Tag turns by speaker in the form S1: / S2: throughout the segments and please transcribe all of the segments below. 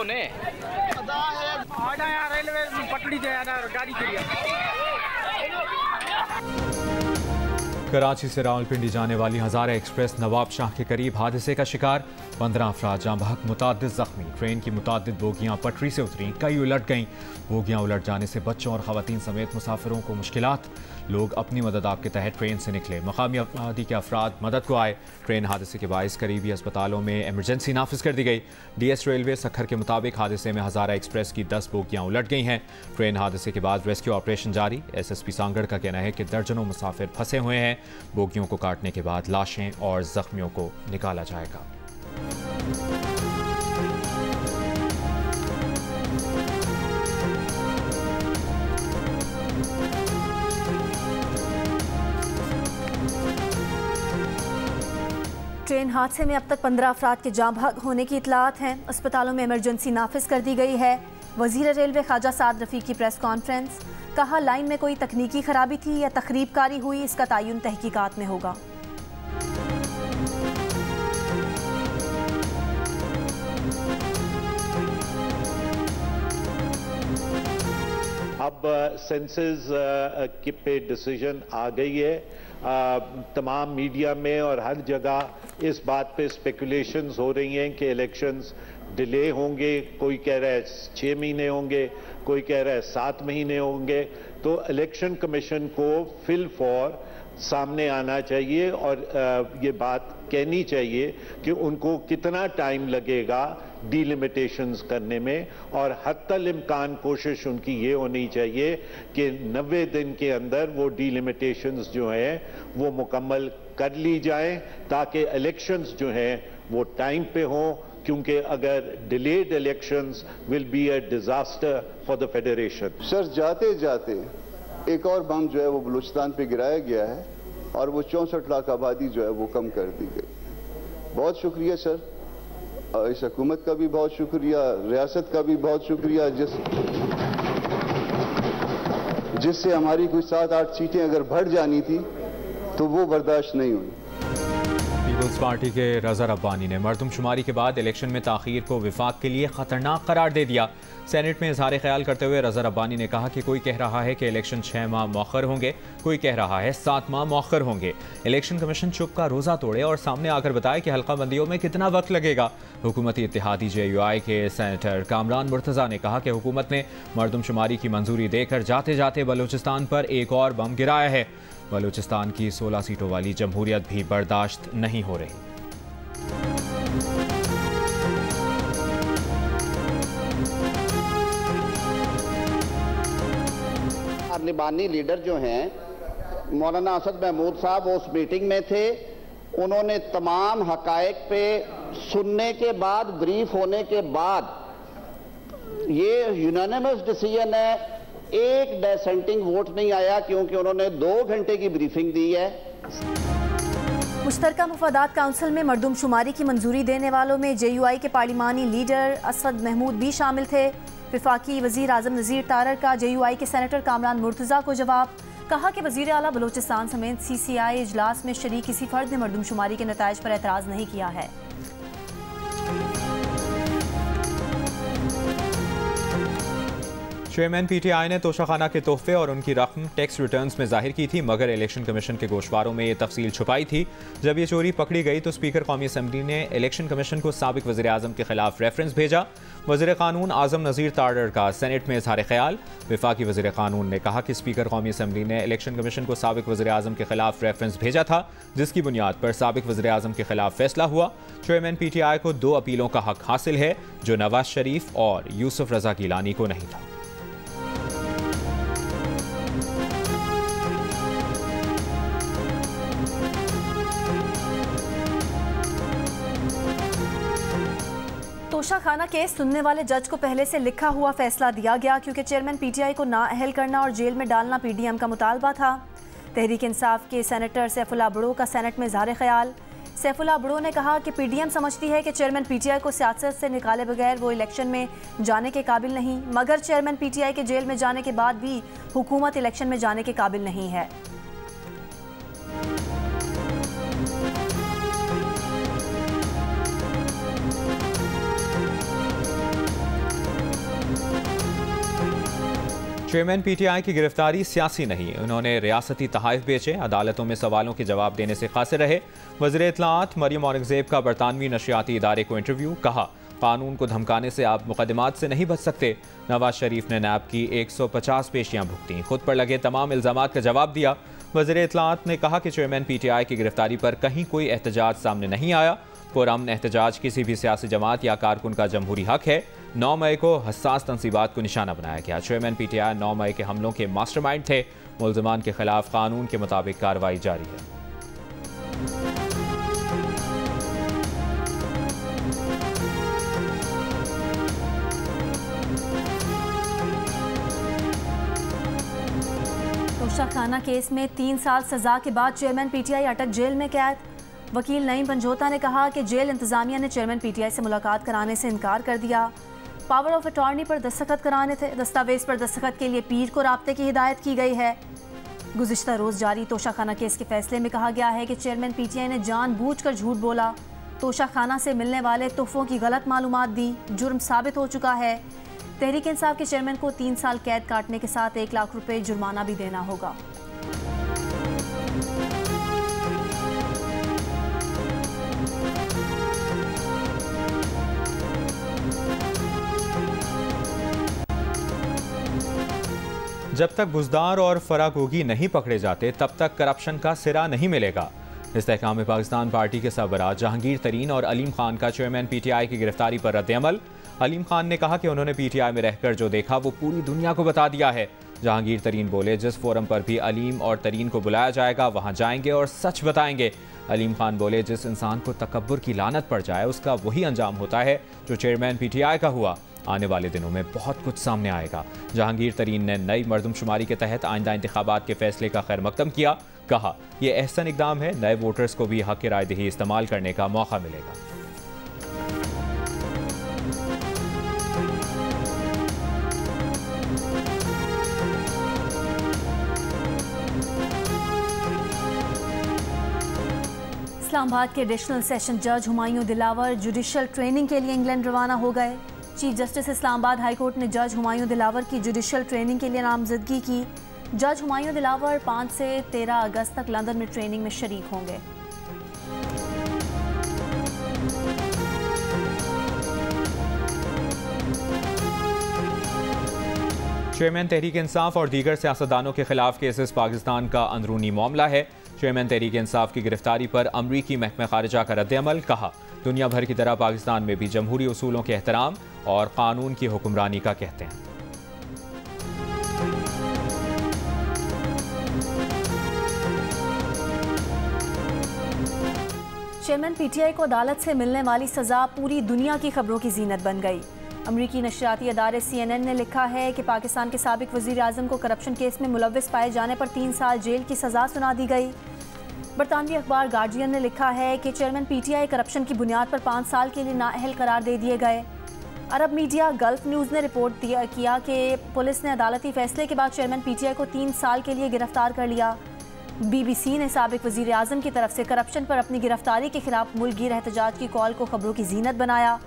S1: ने रेलवे पटड़ी गाड़ी
S2: कराची से रावलपिंडी जाने वाली हज़ारा एक्सप्रेस नवाब शाह के करीब हादसे का शिकार, 15 अफराद जाँ बहक, मुताद्दिद जख्मी। ट्रेन की मुताद्दिद बोगियाँ पटरी से उतरी, कई उलट गईं। बोगियाँ उलट जाने से बच्चों और ख़वातीन समेत मुसाफिरों को मुश्किलात। लोग अपनी मदद आप के तहत ट्रेन से निकले। मकामी आबादी के अफराद मदद को आए। ट्रेन हादसे के बायस करीबी अस्पतालों में एमरजेंसी नाफिज कर दी गई। DS रेलवे सखर के मुताबिक हादसे में हज़ारा एक्सप्रेस की 10 बोगियाँ उलट गई हैं। ट्रेन हादसे के बाद रेस्क्यू ऑपरेशन जारी। SSP सांगड़ का कहना है कि दर्जनों मुसाफिर फंसे हुए हैं। बोगियों को काटने के बाद लाशें और जख्मियों को निकाला जाएगा।
S3: ट्रेन हादसे में अब तक 15 अफराद के जाँ बहक होने की इतलात हैं। अस्पतालों में इमरजेंसी नाफिज कर दी गई है। वज़ीर रेलवे ख्वाजा साद रफ़ीक की प्रेस कॉन्फ्रेंस, कहा लाइन में कोई तकनीकी खराबी थी या तखरीबकारी हुई, इसका तयन तहकीकात में होगा।
S4: अब सेंसेस पे डिसीजन आ गई है। तमाम मीडिया में और हर जगह इस बात पे स्पेकुलेशंस हो रही हैं कि इलेक्शंस डिले होंगे। कोई कह रहा है 6 महीने होंगे, कोई कह रहा है 7 महीने होंगे। तो इलेक्शन कमीशन को फिल फॉर सामने आना चाहिए और ये बात कहनी चाहिए कि उनको कितना टाइम लगेगा डिलिमिटेशंस करने में, और हत्तल इम्कान कोशिश उनकी ये होनी चाहिए कि 90 दिन के अंदर वो डिलिमिटेशंस जो हैं वो मुकम्मल कर ली जाएं, ताकि इलेक्शंस जो हैं वो टाइम पे हों, क्योंकि अगर delayed elections will be a disaster for the federation.
S5: Sir, जाते जाते एक और बम जो है वो बलूचिस्तान पे गिराया गया है और वो 64 लाख आबादी जो है वो कम कर दी गई। बहुत शुक्रिया सर, इस हुकूमत का भी बहुत शुक्रिया, रियासत का भी बहुत शुक्रिया, जिससे हमारी कुछ 7-8 सीटें अगर बढ़ जानी थी तो वो बर्दाश्त नहीं हुई।
S2: पीपल्स पार्टी के रज़ा रब्बानी ने मरदमशुमारी के बाद इलेक्शन में ताख़ीर को विफाक के लिए खतरनाक करार दे दिया। सेनेट में इज़हार ख्याल करते हुए रज़ा रब्बानी ने कहा कि कोई कह रहा है कि इलेक्शन 6 माह मौखर होंगे, कोई कह रहा है 7 माह मौखर होंगे। इलेक्शन कमीशन चुप का रोज़ा तोड़े और सामने आकर बताए कि हल्का बंदियों में कितना वक्त लगेगा। हुकूमती इत्तेहादी JUI के सेनेटर कामरान मुर्तज़ा ने कहा कि हुकूमत ने मरदमशुमारी की मंजूरी देकर जाते जाते बलूचिस्तान पर एक और बम गिराया है। बलूचिस्तान की 16 सीटों वाली जमहूरियत भी बर्दाश्त नहीं हो रही।
S6: पार्लिमानी लीडर जो हैं मौलाना असद महमूद साहब, वो उस मीटिंग में थे। उन्होंने तमाम हकायक पे सुनने के बाद, ब्रीफ होने के बाद ये यूनानिमस डिसीजन है। एक डिसेंटिंग वोट नहीं आया क्योंकि उन्होंने 2 घंटे की ब्रीफिंग दी है।
S3: मुश्तरका मुफादात काउंसिल में मरदमशुमारी की मंजूरी देने वालों में JUI के पार्लिमानी लीडर असद महमूद भी शामिल थे। वफाकी वज़ीर आज़म नज़ीर तारर का JUI के सेनेटर कामरान मुर्तज़ा को जवाब, कहा कि वज़ीर आला बलूचिस्तान समेत CCI इजलास में शरीक किसी फर्द ने मरदमशुमारी के नताइज पर एतराज़ नहीं किया है।
S2: चेयरमैन PTI ने तोशाखाना के तोहफे और उनकी रकम टैक्स रिटर्न्स में जाहिर की थी, मगर इलेक्शन कमीशन के गोशवारों में ये तफसील छुपाई थी। जब ये चोरी पकड़ी गई तो स्पीकर कौमी असम्बली ने इलेक्शन कमीशन को साबिक वज़ीर आज़म के खिलाफ रेफरेंस भेजा। वज़ीर कानून आज़म नज़ीर तारर का सेनेट में इज़हार ख्याल। वफाकी वज़ीर कानून ने कहा कि स्पीकर कौमी असम्बली ने इलेक्शन कमीशन को साबिक वज़ीर आज़म के खिलाफ रेफरेंस भेजा था, जिसकी बुनियाद पर साबिक वज़ीर आज़म के खिलाफ फैसला हुआ। चेयरमैन PTI को 2 अपीलों का हक हासिल है, जो नवाज शरीफ और यूसुफ रज़ा गिलानी को नहीं था।
S3: तोशाखाना केस सुनने वाले जज को पहले से लिखा हुआ फैसला दिया गया, क्योंकि चेयरमैन PTI को नाअहल करना और जेल में डालना PDM का मुतालबा था। तहरीक इंसाफ के सेनेटर सैफुल्लाह बड़ो का सेनेट में इज़हार ख्याल। सैफुल्लाह बड़ो ने कहा कि PDM समझती है कि चेयरमैन PTI को सियासत से निकाले बगैर वो इलेक्शन में जाने के काबिल नहीं, मगर चेयरमैन PTI के जेल में जाने के बाद भी हुकूमत इलेक्शन में जाने के काबिल नहीं है।
S2: चेयरमैन पीटीआई की गिरफ्तारी सियासी नहीं, उन्होंने रियासती तहाइफ बेचे, अदालतों में सवालों के जवाब देने से कासिर रहे। वज़ीर इत्तलाआत मरियम औरंगज़ेब का बरतानवी नशियाती इदारे को इंटरव्यू, कहा कानून को धमकाने से आप मुकदमात से नहीं बच सकते। नवाज शरीफ ने नैब की 150 पेशियां भुगती, खुद पर लगे तमाम इल्ज़ामात का जवाब दिया। वज़ीर इत्तलाआत ने कहा कि चेयरमैन पीटीआई की गिरफ्तारी पर कहीं कोई एहतजाज सामने नहीं आया। पुरअमन एहतजाज किसी भी सियासी जमात या कारकुन का जमहूरी हक है। 9 मई को हसास तंसीबात को निशाना बनाया गया। चेयरमैन पीटीआई 9 मई के हमलों के मास्टरमाइंड थे। मुल्ज़िमान के खिलाफ कानून के मुताबिक कार्रवाई जारी है।
S3: तोशाखाना केस में 3 साल सजा के बाद चेयरमैन पीटीआई अटक जेल में कैद। वकील नईम पंजोता ने कहा कि जेल इंतजामिया ने चेयरमैन पीटीआई से मुलाकात कराने से इनकार कर दिया। पावर ऑफ अटॉर्नी पर दस्तखत कराने थे। दस्तावेज पर दस्तखत के लिए पीर को राब्ते की हिदायत की गई है। गुज़िश्ता रोज़ जारी तोशाखाना केस के फैसले में कहा गया है कि चेयरमैन पीटीआई ने जानबूझकर झूठ बोला, तोशाखाना से मिलने वाले तोहफों की गलत मालूमात दी, जुर्म साबित हो चुका है। तहरीक इंसाफ के चेयरमैन को 3 साल कैद काटने के साथ 1 लाख रुपए जुर्माना भी देना होगा।
S2: जब तक बुज़दार और फरागोगी नहीं पकड़े जाते तब तक करप्शन का सिरा नहीं मिलेगा। इस्तेहकाम पाकिस्तान पार्टी के सरबराह जहांगीर तरीन और अलीम खान का चेयरमैन पीटीआई की गिरफ्तारी पर रद्द-ए-अमल। अलीम खान ने कहा कि उन्होंने पीटीआई में रहकर जो देखा वो पूरी दुनिया को बता दिया है। जहांगीर तरीन बोले, जिस फोरम पर भी अलीम और तरीन को बुलाया जाएगा वहां जाएंगे और सच बताएंगे। अलीम खान बोले, जिस इंसान को तकब्बुर की लानत पड़ जाए उसका वही अंजाम होता है जो चेयरमैन पीटीआई का हुआ। आने वाले दिनों में बहुत कुछ सामने आएगा। जहांगीर तरीन ने नई मरदमशुमारी के तहत आइंदा इंतखाबात के फैसले का खैर मकदम किया। कहा, यह अहसन इकदाम है, नए वोटर्स को भी हक राय दही इस्तेमाल करने का मौका मिलेगा।
S3: इस्लामाबाद के एडिशनल सेशन जज हुमायूं दिलावर जुडिशल ट्रेनिंग के लिए इंग्लैंड रवाना हो गए। Chief justice Islamabad high court ने जज हुमायूं दिलावर की जुडिशल ट्रेनिंग के लिए नामजदगी की। जज हुमायूं दिलावर 5 से 13 अगस्त तक लंदन में ट्रेनिंग में शरीक होंगे।
S2: चेयरमैन तहरीक इंसाफ और दीगर सियासतदानों के खिलाफ केसेस पाकिस्तान का अंदरूनी मामला है। चेयरमैन तहरीक इंसाफ की गिरफ्तारी पर अमरीकी महकमा खारिजा का रद्द-ए-अमल। कहा, दुनिया भर की तरह पाकिस्तान में भी जमहूरी उसूलों के एहतराम और कानून की हुक्मरानी का कहते हैं।
S3: चेयरमैन पीटीआई को अदालत से मिलने वाली सजा पूरी दुनिया की खबरों की जीनत बन गई। अमरीकी नशरियाती अदारे CNN ने लिखा है कि पाकिस्तान के साबिक वज़ीर आज़म को करप्शन केस में मुलव्विस पाए जाने पर 3 साल जेल की सजा सुना दी गई। बरतानवी अखबार गार्जियन ने लिखा है कि चेयरमैन पीटीआई करप्शन की बुनियाद पर 5 साल के लिए नाअहल करार दे दिए गए। अरब मीडिया गल्फ न्यूज़ ने रिपोर्ट किया कि पुलिस ने अदालती फैसले के बाद चेयरमैन पीटीआई को 3 साल के लिए गिरफ्तार कर लिया। BBC ने साबिक वज़ीर आज़म की तरफ से करप्शन पर अपनी गिरफ्तारी के खिलाफ मुल्कगीर एहतजाज की कॉल को खबरों की जीनत बनाया।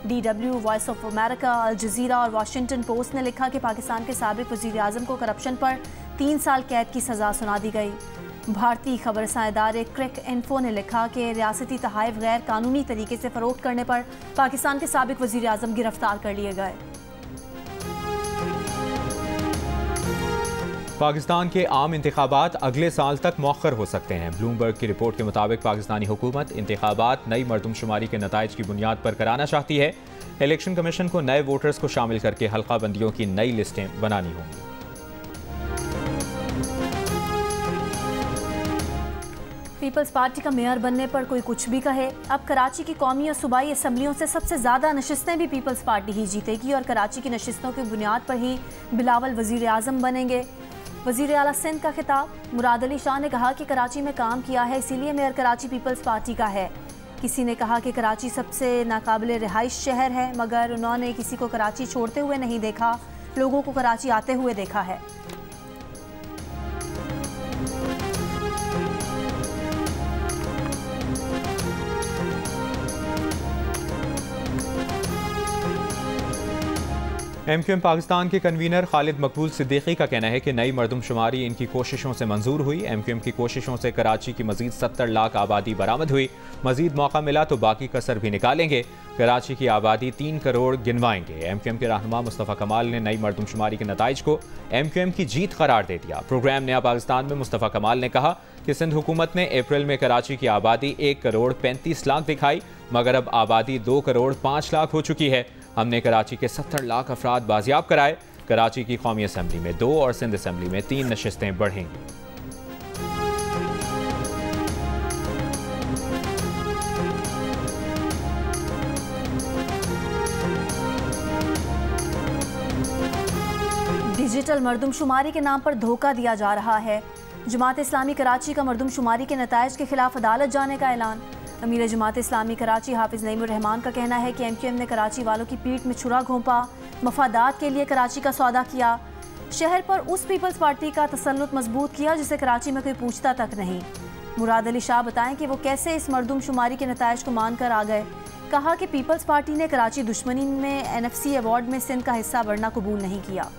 S3: DW, voice of America, Al Jazeera और वाशिंगटन पोस्ट ने लिखा कि पाकिस्तान के साबिक वज़ीर आज़म को करप्शन पर 3 साल कैद की सज़ा सुना दी गई। भारतीय खबरसां इदारे क्रिक इन्फो ने लिखा कि रियासती तहाइफ गैर कानूनी तरीके से फरोख्त करने पर पाकिस्तान के साबिक वज़ीर आज़म गिरफ्तार कर लिए गए।
S2: पाकिस्तान के आम इंतखाबात अगले साल तक मौखर हो सकते हैं। ब्लूमबर्ग की रिपोर्ट के मुताबिक पाकिस्तानी हुकूमत इंतखाबात नई मरदमशुमारी के नताइज की बुनियाद पर कराना चाहती है। इलेक्शन कमीशन को नए वोटर्स को शामिल करके हल्का बंदियों की नई लिस्टें बनानी होंगी।
S3: पीपल्स पार्टी का मेयर बनने पर कोई कुछ भी कहे, अब कराची की कौमी और सूबाई असम्बलियों से सबसे ज़्यादा नशिस्तें भी पीपल्स पार्टी ही जीतेगी और कराची की नशिस्तों की बुनियाद पर ही बिलावल वज़ीर आज़म बनेंगे। वज़ीर आला सिंध का खिताब। मुराद अली शाह ने कहा कि कराची में काम किया है, इसीलिए मेयर कराची पीपल्स पार्टी का है। किसी ने कहा कि कराची सबसे नाकाबिल रिहाइश शहर है, मगर उन्होंने किसी को कराची छोड़ते हुए नहीं देखा, लोगों को कराची आते हुए देखा है।
S2: MQM पाकिस्तान के कन्वीनर खालिद मकबूल सिद्दीकी का कहना है कि नई मरदमशुमारी इनकी कोशिशों से मंजूर हुई। MQM की कोशिशों से कराची की मजीद 70 लाख आबादी बरामद हुई। मजीद मौका मिला तो बाकी कसर भी निकालेंगे। कराची की आबादी 3 करोड़ गिनवाएंगे। MQM के रहनुमा मुस्तफ़ा कमाल ने नई मरदमशुमारी के नताइज को MQM की जीत करार दे दिया। प्रोग्राम नया पाकिस्तान में मुस्तफ़ा कमाल ने कहा कि सिंध हुकूमत ने अप्रैल में कराची की आबादी 1 करोड़ 35 लाख दिखाई, मगर अब आबादी 2 करोड़ 5 लाख हो चुकी है। हमने कराची के 70 लाख अफराद बाजियाब कराए। कराची की कौमी असम्बली में 2 और सिंध असम्बली में 3 नशिस्तें बढ़ेंगी।
S3: डिजिटल मरदमशुमारी के नाम पर धोखा दिया जा रहा है। जमात इस्लामी कराची का मरदमशुमारी के नताइज के खिलाफ अदालत जाने का ऐलान। अमीर जमात इस्लामी कराची हाफिज नईमुर रहमान का कहना है कि MQM ने कराची वालों की पीठ में छुरा घोंपा, मफादात के लिए कराची का सौदा किया, शहर पर उस पीपल्स पार्टी का तसल्लुत मजबूत किया जिसे कराची में कोई पूछता तक नहीं। मुराद अली शाह बताएं कि वो कैसे इस मरदमशुमारी के नताइज को मानकर आ गए। कहा कि पीपल्स पार्टी ने कराची दुश्मनी में NFC अवार्ड में सिंध का हिस्सा बढ़ना कबूल नहीं किया।